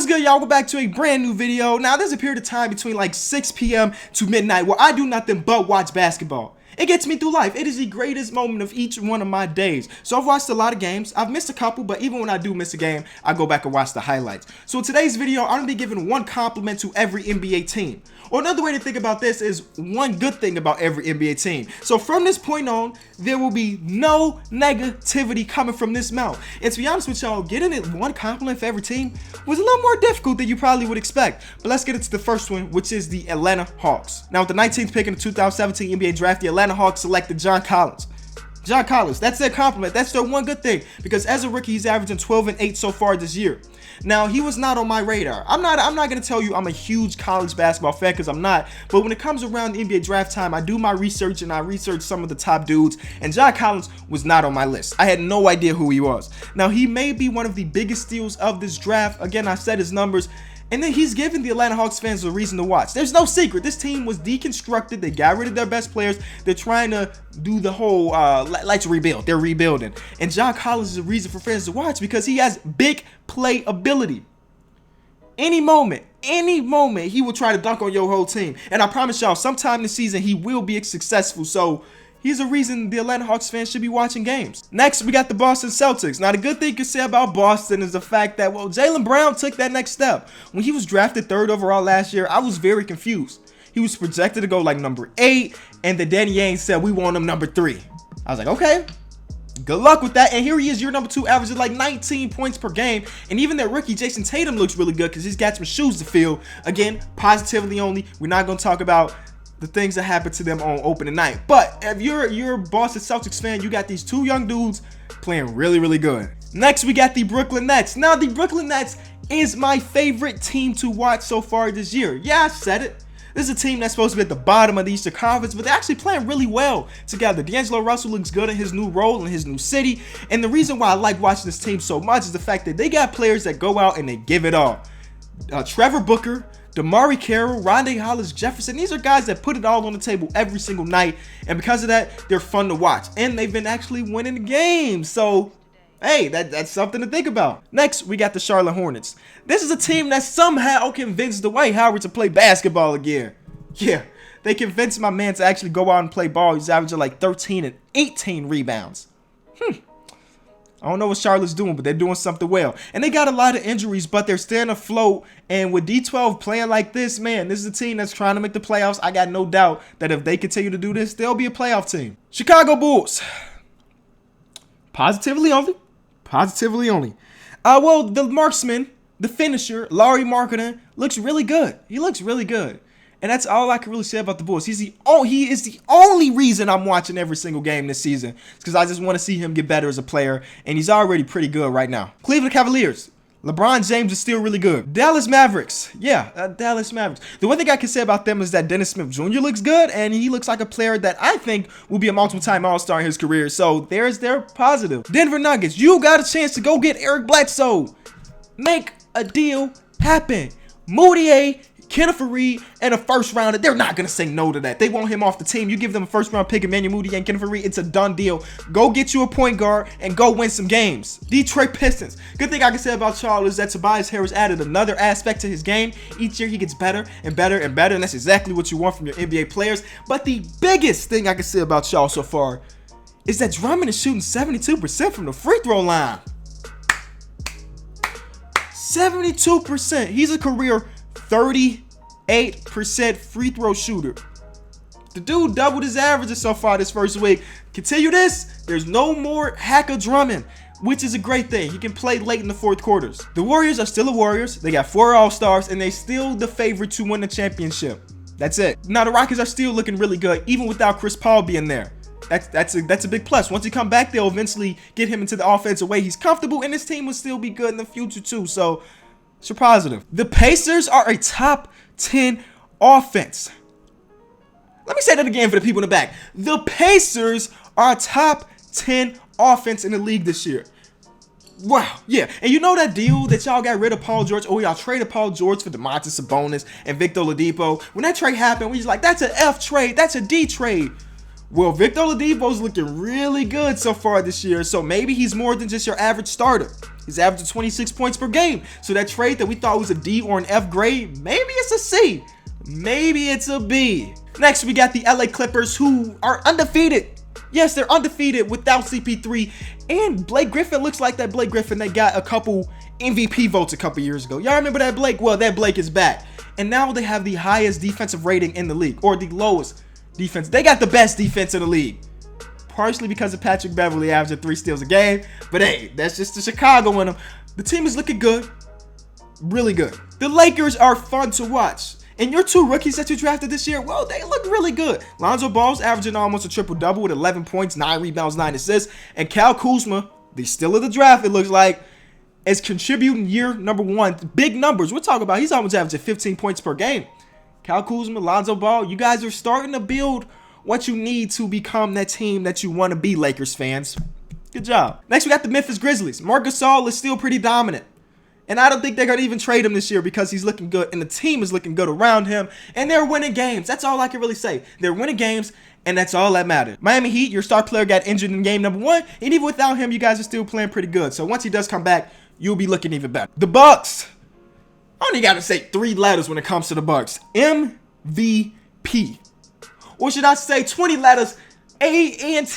What's good, y'all? We're back to a brand new video. Now, there's a period of time between like 6 p.m. to midnight where I do nothing but watch basketball. It gets me through life. It is the greatest moment of each one of my days. So I've watched a lot of games. I've missed a couple, but even when I do miss a game, I go back and watch the highlights. So in today's video, I'm going to be giving one compliment to every NBA team. Or another way to think about this is one good thing about every NBA team. So from this point on, there will be no negativity coming from this mouth. And to be honest with y'all, getting it one compliment for every team was a little more difficult than you probably would expect. But let's get into the first one, which is the Atlanta Hawks. Now with the 19th pick in the 2017 NBA draft, the Atlanta Hawks selected John Collins. John Collins, that's their compliment. That's their one good thing, because as a rookie, he's averaging 12 and 8 so far this year. Now, he was not on my radar. I'm not going to tell you I'm a huge college basketball fan, because I'm not. But when it comes around the NBA draft time, I do my research and I research some of the top dudes, and John Collins was not on my list. I had no idea who he was. Now, he may be one of the biggest steals of this draft. Again, I said his numbers. And then he's giving the Atlanta Hawks fans a reason to watch. There's no secret. This team was deconstructed. They got rid of their best players. They're trying to do the whole, let's rebuild. They're rebuilding. And John Collins is a reason for fans to watch because he has big play ability. Any moment, he will try to dunk on your whole team. And I promise y'all, sometime this season, he will be successful. So he's a reason the Atlanta Hawks fans should be watching games. Next, we got the Boston Celtics. Now, the good thing you can say about Boston is the fact that, well, Jaylen Brown took that next step. When he was drafted 3rd overall last year, I was very confused. He was projected to go like number 8, and then Danny Ainge said, we want him number 3. I was like, okay, good luck with that. And here he is, your number 2, averaging like 19 points per game. And even their rookie, Jason Tatum, looks really good because he's got some shoes to fill. Again, positively only. We're not going to talk about the things that happened to them on opening night. But if you're a Boston Celtics fan, you got these 2 young dudes playing really, really good. Next, we got the Brooklyn Nets. Now, the Brooklyn Nets is my favorite team to watch so far this year. Yeah, I said it. This is a team that's supposed to be at the bottom of the Eastern Conference, but they're actually playing really well together. D'Angelo Russell looks good in his new role in his new city. And the reason why I like watching this team so much is the fact that they got players that go out and they give it all. Trevor Booker, Damari Carroll, Rondae Hollis-Jefferson, these are guys that put it all on the table every single night. And because of that, they're fun to watch. And they've been actually winning the games. So, hey, that's something to think about. Next, we got the Charlotte Hornets. This is a team that somehow convinced Dwight Howard to play basketball again. Yeah, they convinced my man to actually go out and play ball. He's averaging like 13 and 18 rebounds. I don't know what Charlotte's doing, but they're doing something well. And they got a lot of injuries, but they're staying afloat. And with D12 playing like this, man, this is a team that's trying to make the playoffs. I got no doubt that if they continue to do this, they'll be a playoff team. Chicago Bulls. Positively only. Positively only. Well, the marksman, the finisher, Lauri Markkanen, looks really good. He looks really good. And that's all I can really say about the Bulls. He is the only reason I'm watching every single game this season. It's because I just want to see him get better as a player. And he's already pretty good right now. Cleveland Cavaliers. LeBron James is still really good. Dallas Mavericks. Yeah, Dallas Mavericks. The one thing I can say about them is that Dennis Smith Jr. looks good. And he looks like a player that I think will be a multiple-time All-Star in his career. So there's their positive. Denver Nuggets. You got a chance to go get Eric Bledsoe. Make a deal happen. Moutier, Kenneth Faried, and a first rounder. They're not going to say no to that. They want him off the team. You give them a first round pick, Emmanuel Moutier and Kenneth Faried, it's a done deal. Go get you a point guard and go win some games. Detroit Pistons. Good thing I can say about Charles is that Tobias Harris added another aspect to his game. Each year he gets better and better and better, and that's exactly what you want from your NBA players. But the biggest thing I can say about Charles so far is that Drummond is shooting 72% from the free throw line. 72%. He's a career 38% free throw shooter. The dude doubled his averages so far this first week. Continue this, there's no more hacker Drummond, which is a great thing. He can play late in the fourth quarters. The Warriors are still the Warriors. They got 4 All-Stars, and they still the favorite to win the championship. That's it. Now, the Rockets are still looking really good, even without Chris Paul being there. That's a big plus. Once he come back, they'll eventually get him into the offensive way. He's comfortable, and his team will still be good in the future, too. So, it's a positive. The Pacers are a top 10 offense. Let me say that again for the people in the back. The Pacers are a top 10 offense in the league this year. Wow, yeah. And you know that deal that y'all got rid of Paul George? Oh, y'all traded Paul George for Domantas Sabonis and Victor Oladipo. When that trade happened, we was like, that's an F trade. That's a D trade. Well, Victor Oladipo's looking really good so far this year, so maybe he's more than just your average starter. He's averaging 26 points per game. So that trade that we thought was a D or an F grade, maybe it's a C. Maybe it's a B. Next, we got the LA Clippers, who are undefeated. Yes, they're undefeated without CP3. And Blake Griffin looks like that Blake Griffin that got a couple MVP votes a couple years ago. Y'all remember that Blake? Well, that Blake is back. And now they have the highest defensive rating in the league, or the lowest defense. They got the best defense in the league. Partially because of Patrick Beverley averaging 3 steals a game. But hey, that's just the Chicago in them. The team is looking good. Really good. The Lakers are fun to watch. And your 2 rookies that you drafted this year, well, they look really good. Lonzo Ball's averaging almost a triple-double with 11 points, 9 rebounds, 9 assists. And Kyle Kuzma, the steal of the draft, it looks like, is contributing year number 1. Big numbers. We're talking about he's almost averaging 15 points per game. Kyle Kuzma, Lonzo Ball, you guys are starting to build what you need to become that team that you want to be, Lakers fans. Good job. Next, we got the Memphis Grizzlies. Marc Gasol is still pretty dominant. And I don't think they're going to even trade him this year because he's looking good and the team is looking good around him. And they're winning games. That's all I can really say. They're winning games and that's all that matters. Miami Heat, your star player got injured in game number 1. And even without him, you guys are still playing pretty good. So once he does come back, you'll be looking even better. The Bucks. I only got to say 3 letters when it comes to the Bucks. MVP. Or should I say 20 letters? A-N-T-E-T-O.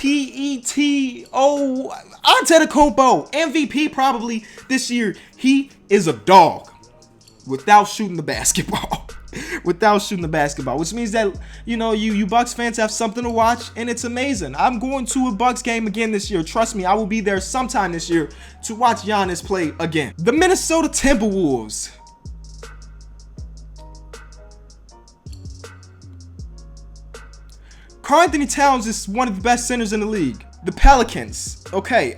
Antetokounmpo. MVP probably this year. He is a dog without shooting the basketball. Without shooting the basketball. Which means that, you Bucks fans have something to watch. And it's amazing. I'm going to a Bucks game again this year. Trust me, I will be there sometime this year to watch Giannis play again. The Minnesota Timberwolves. Karl Anthony Towns is one of the best centers in the league. The Pelicans. Okay,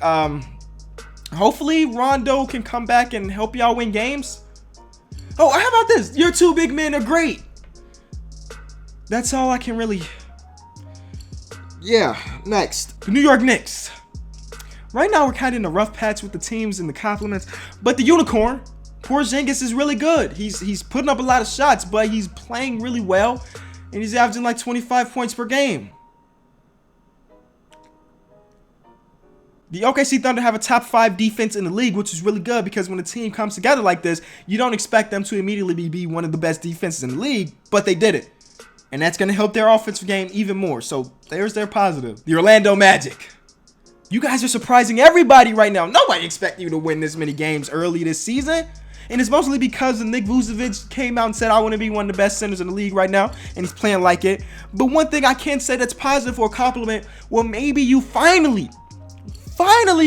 hopefully Rondo can come back and help y'all win games. Oh, how about this? Your 2 big men are great. That's all I can really... Yeah, next. The New York Knicks. Right now, we're kind of in a rough patch with the teams and the compliments. But the Unicorn, Porzingis, is really good. He's putting up a lot of shots, but he's playing really well. And he's averaging like 25 points per game. The OKC Thunder have a top 5 defense in the league, which is really good because when a team comes together like this, you don't expect them to immediately be one of the best defenses in the league, but they did it. And that's going to help their offensive game even more. So there's their positive. The Orlando Magic. You guys are surprising everybody right now. Nobody expected you to win this many games early this season. And it's mostly because Nick Vucevic came out and said, I want to be one of the best centers in the league right now. And he's playing like it. But one thing I can say that's positive or a compliment, well, maybe you finally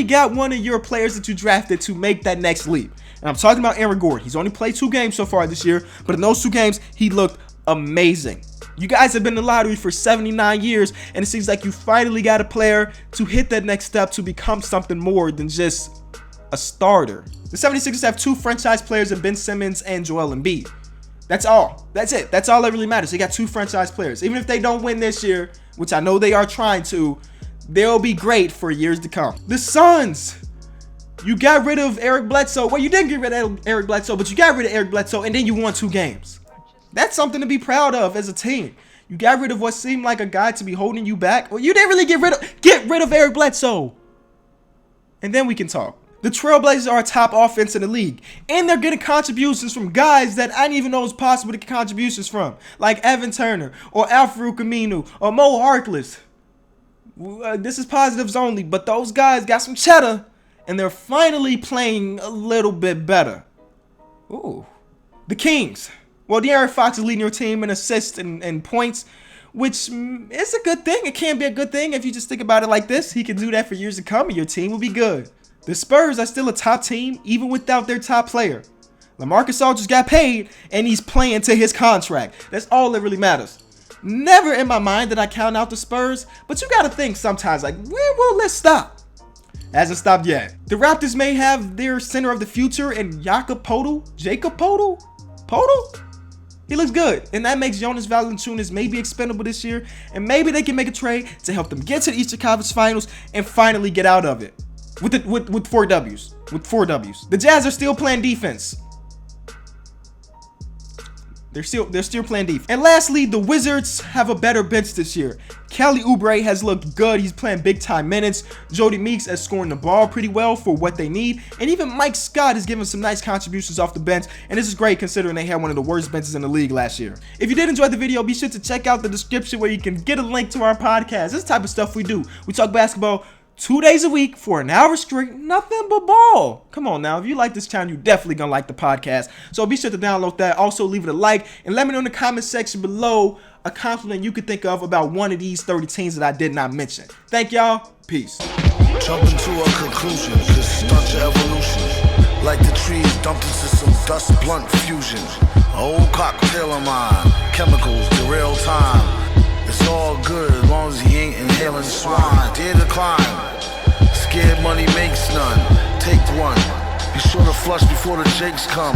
got one of your players that you drafted to make that next leap. And I'm talking about Aaron Gordon. He's only played 2 games so far this year. But in those 2 games, he looked amazing. You guys have been in the lottery for 79 years. And it seems like you finally got a player to hit that next step to become something more than just a starter. The 76ers have 2 franchise players in Ben Simmons and Joel Embiid. That's all. That's it. That's all that really matters. They got 2 franchise players. Even if they don't win this year, which I know they are trying to, they'll be great for years to come. The Suns. You got rid of Eric Bledsoe. Well, you didn't get rid of Eric Bledsoe, but you got rid of Eric Bledsoe, and then you won 2 games. That's something to be proud of as a team. You got rid of what seemed like a guy to be holding you back. Well, you didn't really get rid of Eric Bledsoe. And then we can talk. The Trailblazers are a top offense in the league. And they're getting contributions from guys that I didn't even know was possible to get contributions from. Like Evan Turner, or Al-Farouq Aminu, or Mo Harkless. This is positives only, but those guys got some cheddar. And they're finally playing a little bit better. Ooh. The Kings. Well, De'Aaron Fox is leading your team in assists and points, which is a good thing. It can be a good thing if you just think about it like this. He can do that for years to come, and your team will be good. The Spurs are still a top team, even without their top player. LaMarcus Aldridge got paid, and he's playing to his contract. That's all that really matters. Never in my mind did I count out the Spurs, but you got to think sometimes, like, where will this stop? Hasn't stopped yet. The Raptors may have their center of the future in Jakob Poeltl. Poeltl? He looks good, and that makes Jonas Valanciunas maybe expendable this year, and maybe they can make a trade to help them get to the Eastern Conference Finals and finally get out of it. With 4 W's. The Jazz are still playing defense. They're still playing defense. And lastly, the Wizards have a better bench this year. Kelly Oubre has looked good. He's playing big time minutes. Jody Meeks is scoring the ball pretty well for what they need. And even Mike Scott is giving some nice contributions off the bench. And this is great considering they had one of the worst benches in the league last year. If you did enjoy the video, be sure to check out the description where you can get a link to our podcast. This is the type of stuff we do. We talk basketball 2 days a week for an hour straight, nothing but ball. Come on now, if you like this channel, you definitely gonna like the podcast. So be sure to download that. Also leave it a like and let me know in the comment section below a compliment you could think of about one of these 30 teams that I did not mention. Thank y'all. Peace. Jump into a conclusion, cause stunt your evolution. Like the trees dumped into some dust blunt fusion. A whole cocktail of mine, chemicals to real time. It's all good as long as he ain't inhaling swine. Dare to climb, scared money makes none. Take one, be sure to flush before the jakes come.